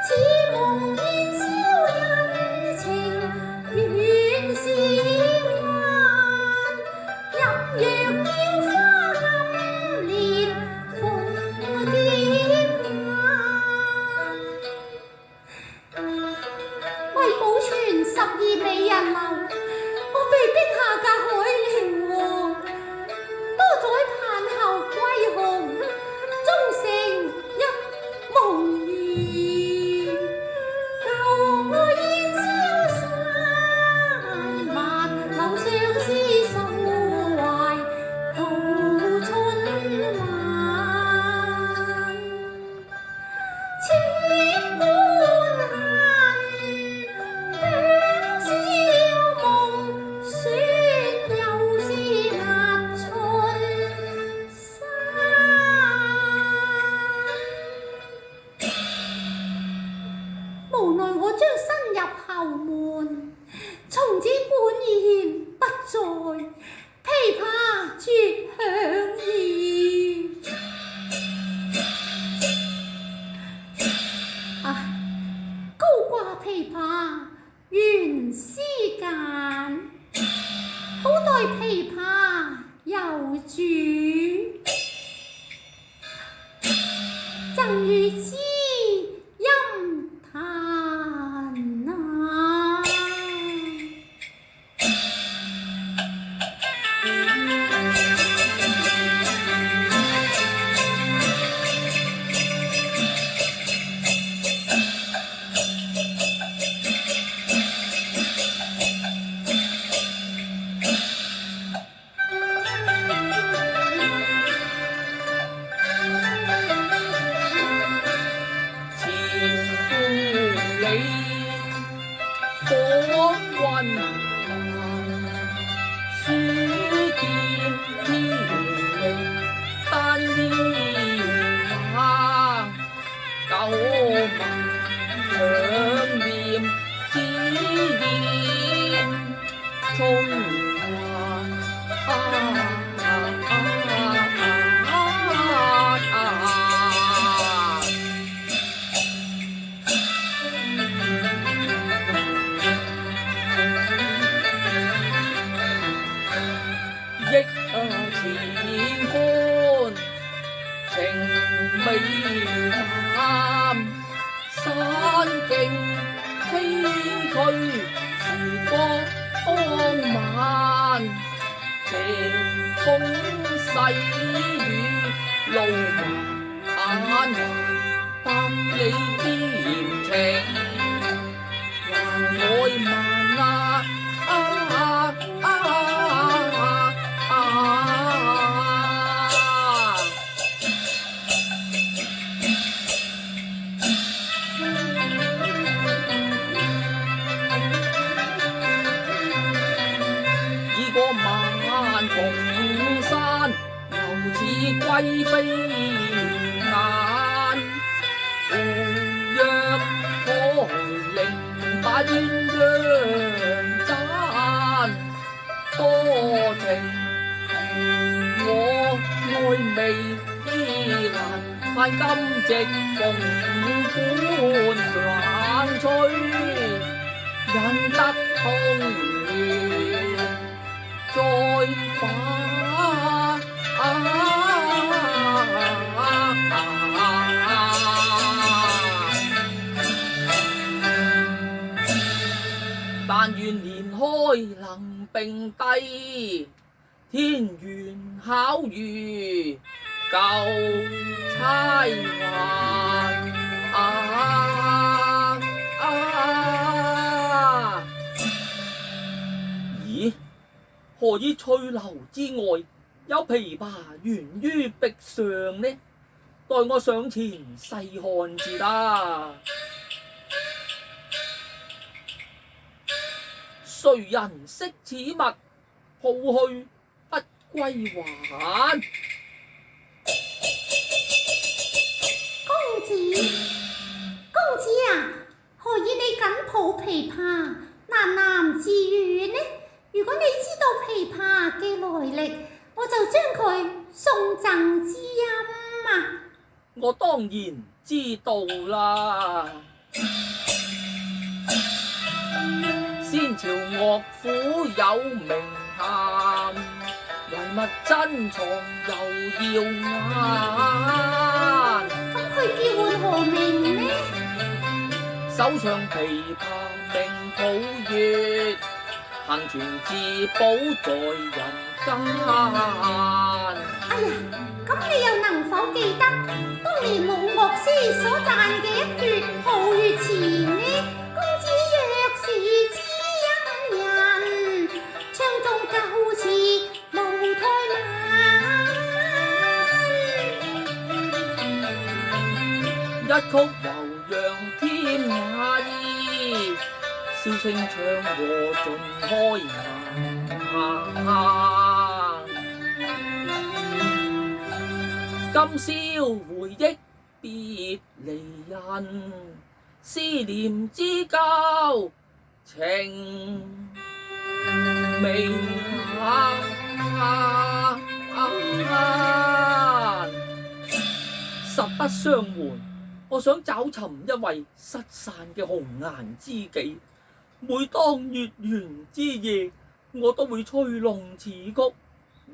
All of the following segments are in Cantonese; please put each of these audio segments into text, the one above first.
似夢煙消人情，願是幻。飲藥嬌花暗憐，鳳蝶眼。為保存12美人流，我被逼下嫁海陵王。多載盼後歸鴻，終成一夢兒。舊愛煙消散，萬流相思守懷度春晚。千般恨，兩宵夢，說又是壓春山。無奈我將身入後門，從此本然不在，琵琶絕響兒。高掛琵琶原思揀，好待琵琶有主，贈與知音彈啊。美淡，山徑崎嶇，時光當晚，斜風細雨，路漫百里甜情，還愛萬萬重山，又似貴妃眼，扶若可令把鴛鴦讚，多情我愛美蘭，盼今夕鳳冠冷吹，引得同源再返。但願年開能並蒂，天緣巧如舊釵環。咦？何以翠樓之外有琵琶懸於壁上呢？待我上前細看至得。誰人識此物？抱去不歸還。公子啊，何以你緊抱琵琶喃喃自語呢？如果你知道琵琶嘅來歷，我就將佢送贈知音啊！我當然知道啦。天朝樂府有名銜，遺物珍藏又耀眼。咁佢叫喚何名呢？手唱琵琶鳴抱月，行傳至寶在人間。哎呀，咁你又能否記得當年武樂師所讚嘅一闋抱月詞呢？公子若是知音人，唱中舊詞無怠慢。一曲悠揚添雅意，簫聲唱和盡開顏。今宵回憶別離人，思念知交情未還。實不相瞞，我想找尋一位失散嘅紅顏知己。每當月圓之夜，我都會吹弄此曲，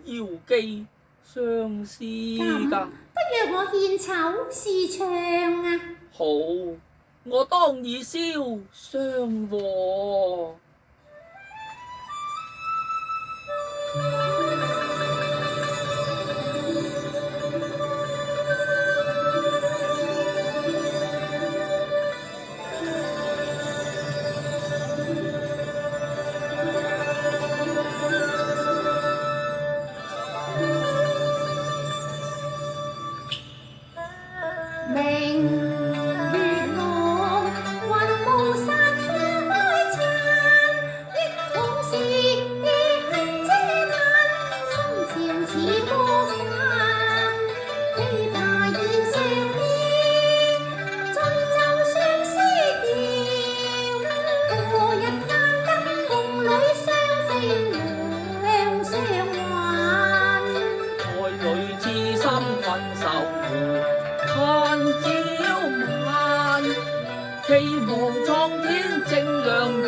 遙寄相思㗎。不若我獻醜試唱啊！好，我當以簫相和。明月朗，雲霧散花開燦，憶往事恨嗟嘆，心潮似魔散。琵琶弦上煙，醉奏相思調，何日盼得夢裏相飛兩相還？愛侶痴心分手盼朝晚，期望蒼天正亮圓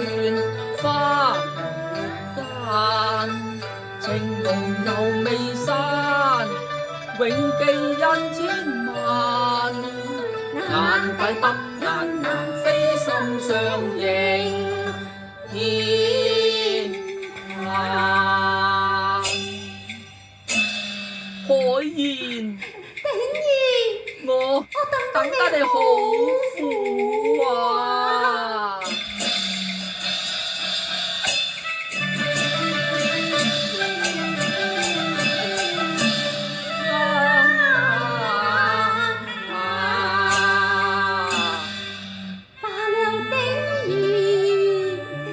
花間，情濃又未散，永記恩千萬。眼底不眼難飛心相認牽盼。海燕，我等得你好苦啊！罷了丁兒，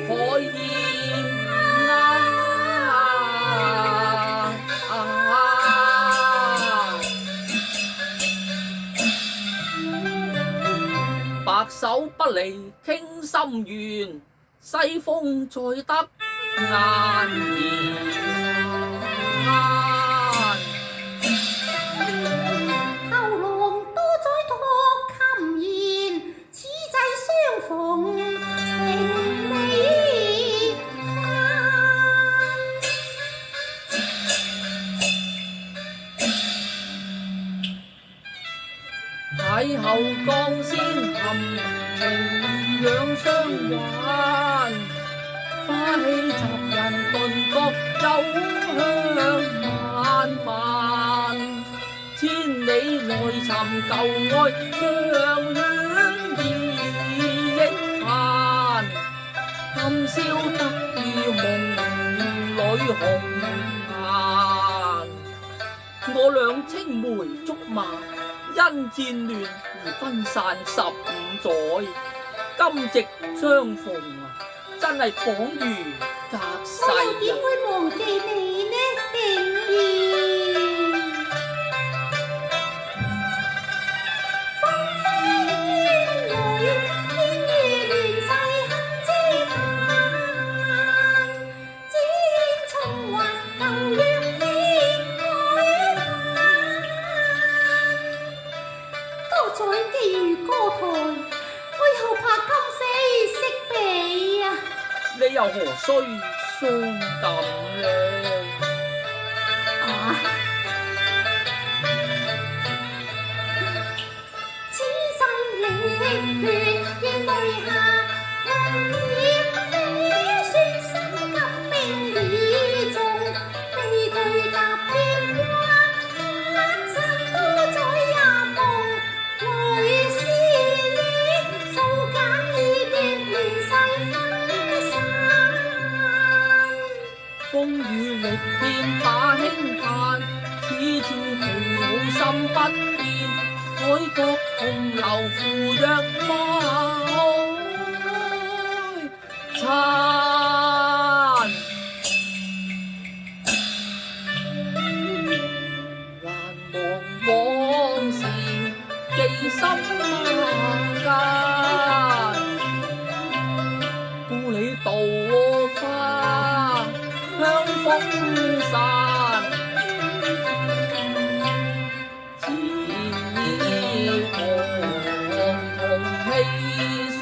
海燕白首不離傾心願，西風再得雁然。後浪多載托琴弦，此際相逢情未還。邂逅鋼仙含情兩相還，花氣襲人頓覺幽香漫漫。千里來尋舊愛，相戀意憶盼。今宵得於夢裏紅顏，我倆青梅竹馬，因戰亂而分散15載，今夕相逢啊，真係恍如隔世我又點會忘記你呢，定兒？風飛煙裏，天與亂世恨嗟嘆，只應重還舊約非改返。多載寄予歌台，我又怕今夕惜別啊！你你又何須傷感呢？此生戀願應淚下，能念你說心急冰已重，未懼踏遍花，黑塵都在也夢，淚是你素簡意的亂世分散。風雨力變把輕嘆，此次平老心不變，海角洪流扶弱花璨。還望往事記心間，故里稻花香風散，只望同汽水，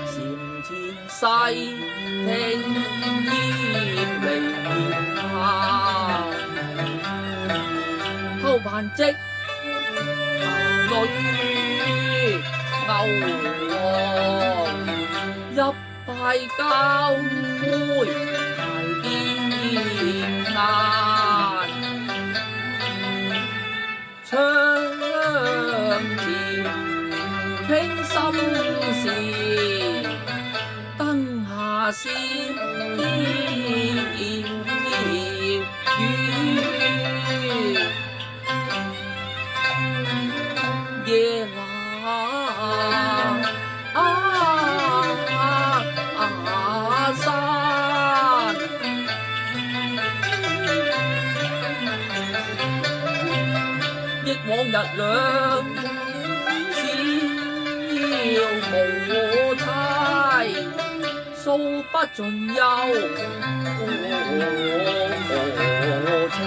禪前世聽煙離下，偷辦織女牛郎，一拜交杯排癲眼，窗前傾心事，燈下是雨。夜闌珊，憶往日兩小無猜，訴不盡幽情。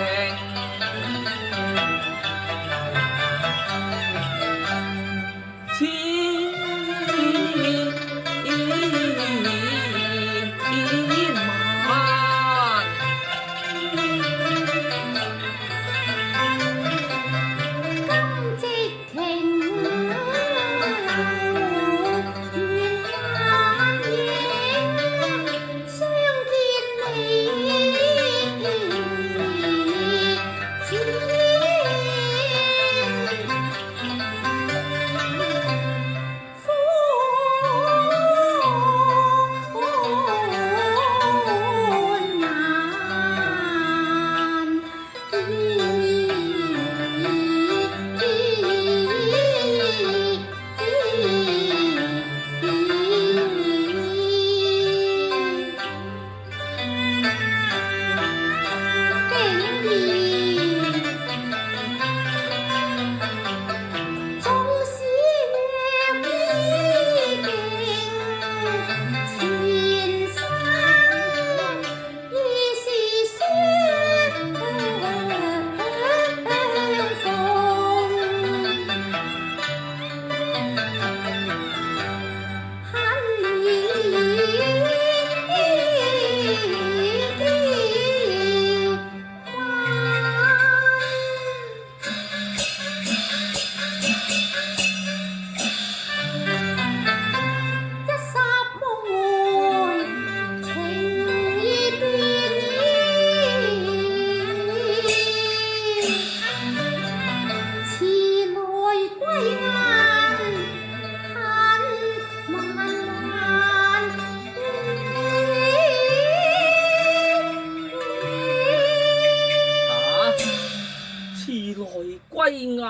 歸雁，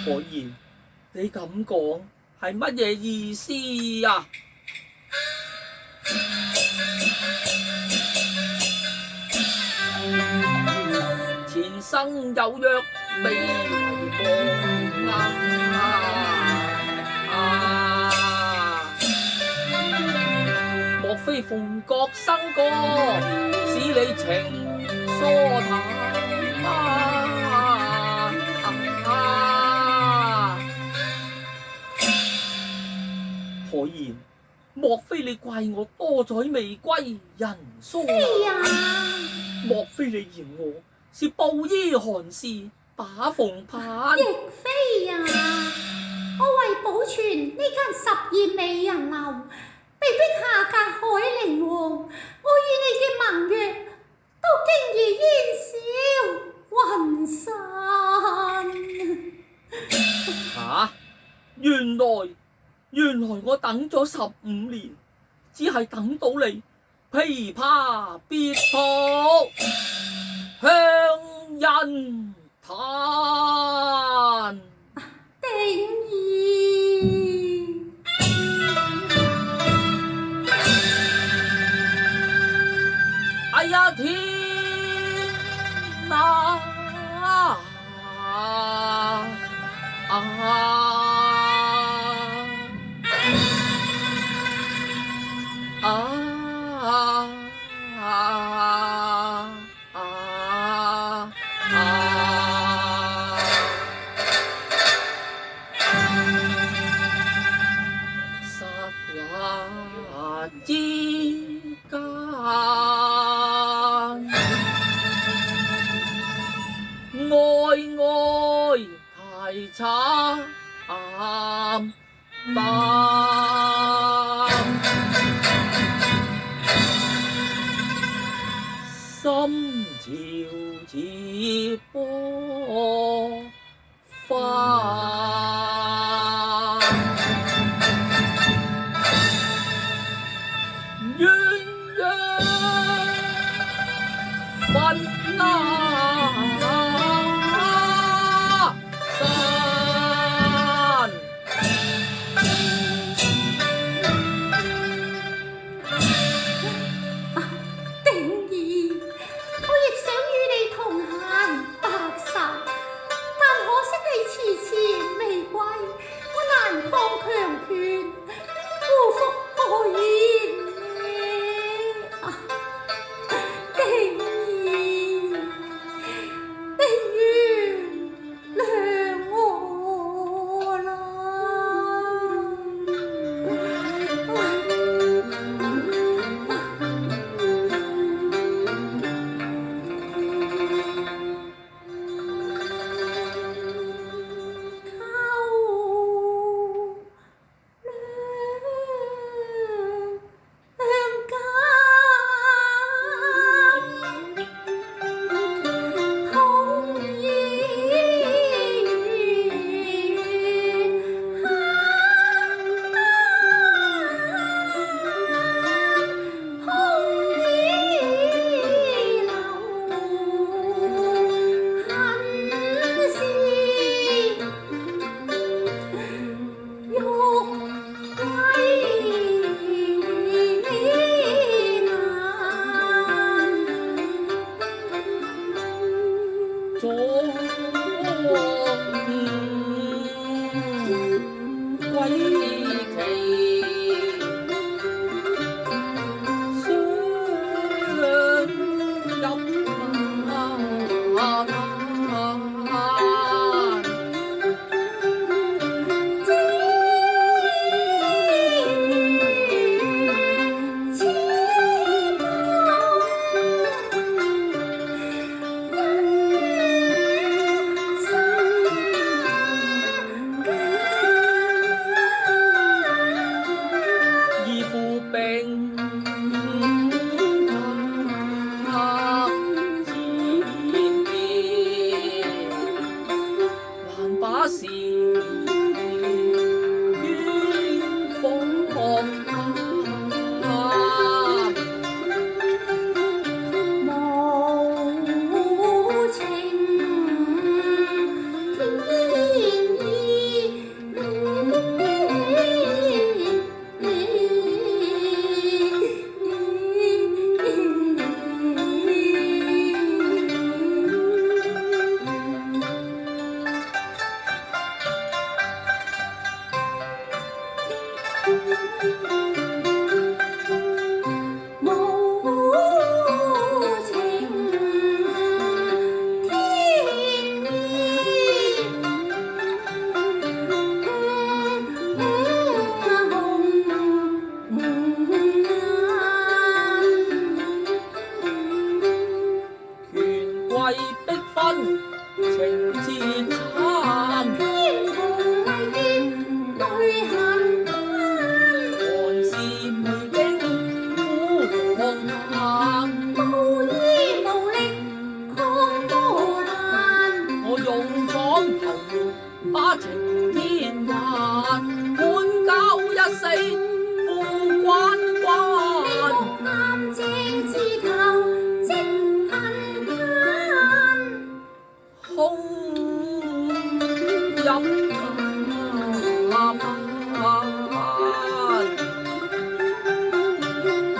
可言你咁講係乜嘢意思啊？前生有約未為忘莫非鳳閣笙歌使你情疏淡何言？莫非你怪我多宰未歸人疏哎呀，莫非你嫌我是布衣寒士把鳳盼？亦非呀，我為保存呢間12美人樓，被逼下嫁海陵王，我與你嘅盟約都經已煙消雲散。啊！原來我等咗15年，只係等到你琵琶別抱向人彈。定義，哎呀天啊！之間，愛太慘淡，心潮似波花。鸳鸯分那山，定義，我亦想與你同行白首，滿教一死負關關，啱正字頭即恨間，空飲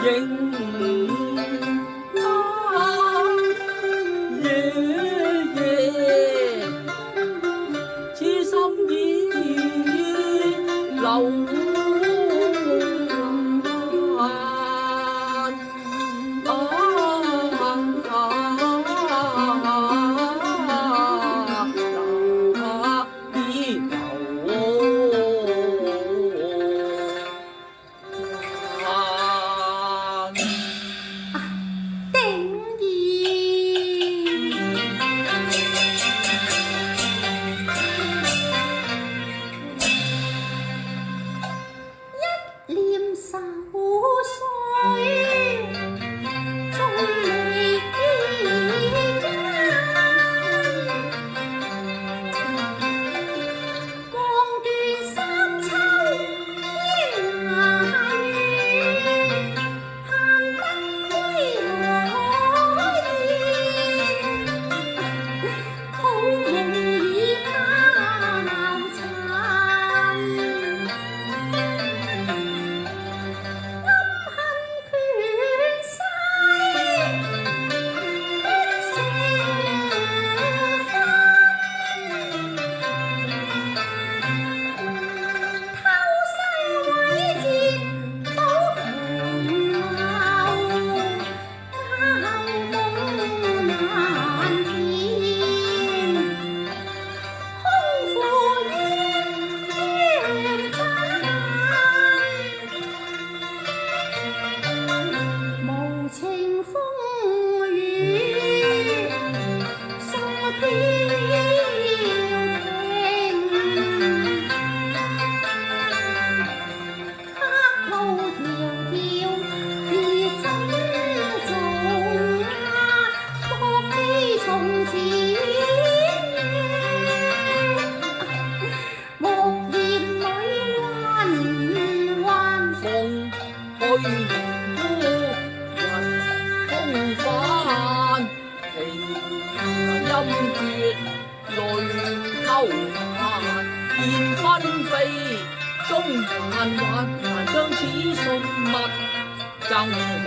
應夜夜，痴心已流現紛飛，終難還，難將此信物贈紅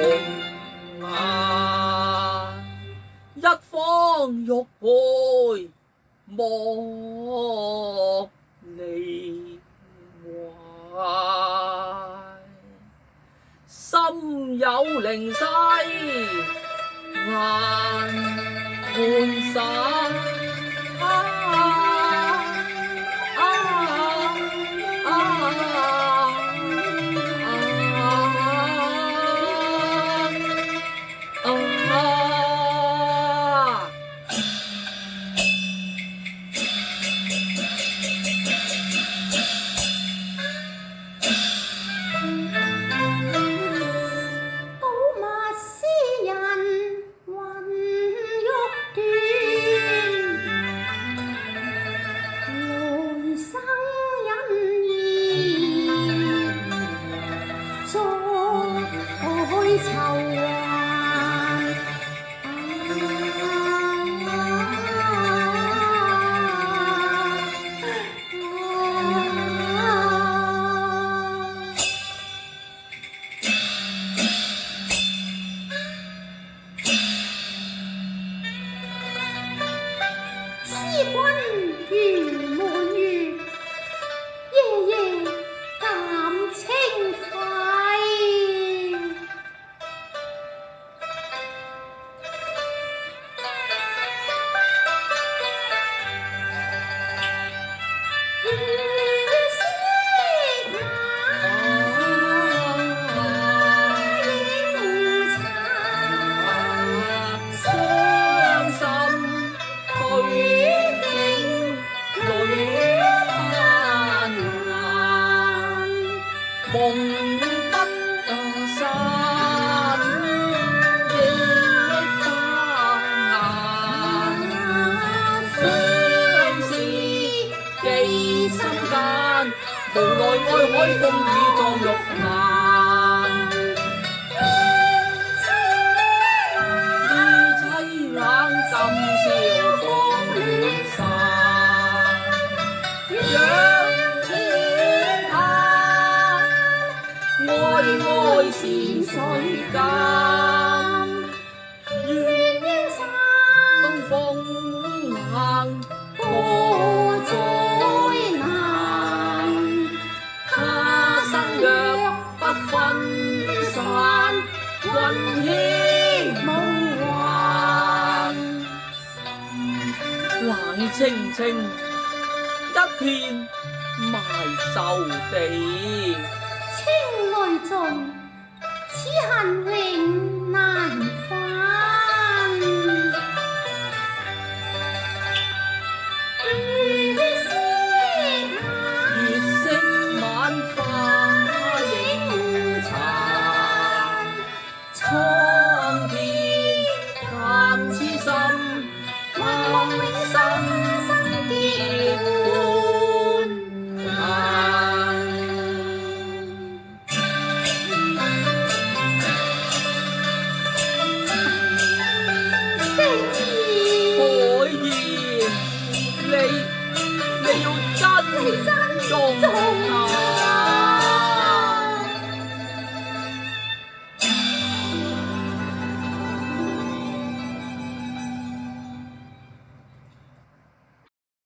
顏。一方玉佩莫離懷，心有靈犀眼看灑。心間無奈愛海風雨撞玉顏，依凄冷今宵風亂散，仰天嘆，哀哀仙水間，鸳鸯山東風行多災難，他生若不分散，雲牽夢幻，冷清清一片埋愁地，青淚盡，此恨永難返。月色晚花影殘，蒼天淡痴心，望永生結伴行。海燕，你要珍重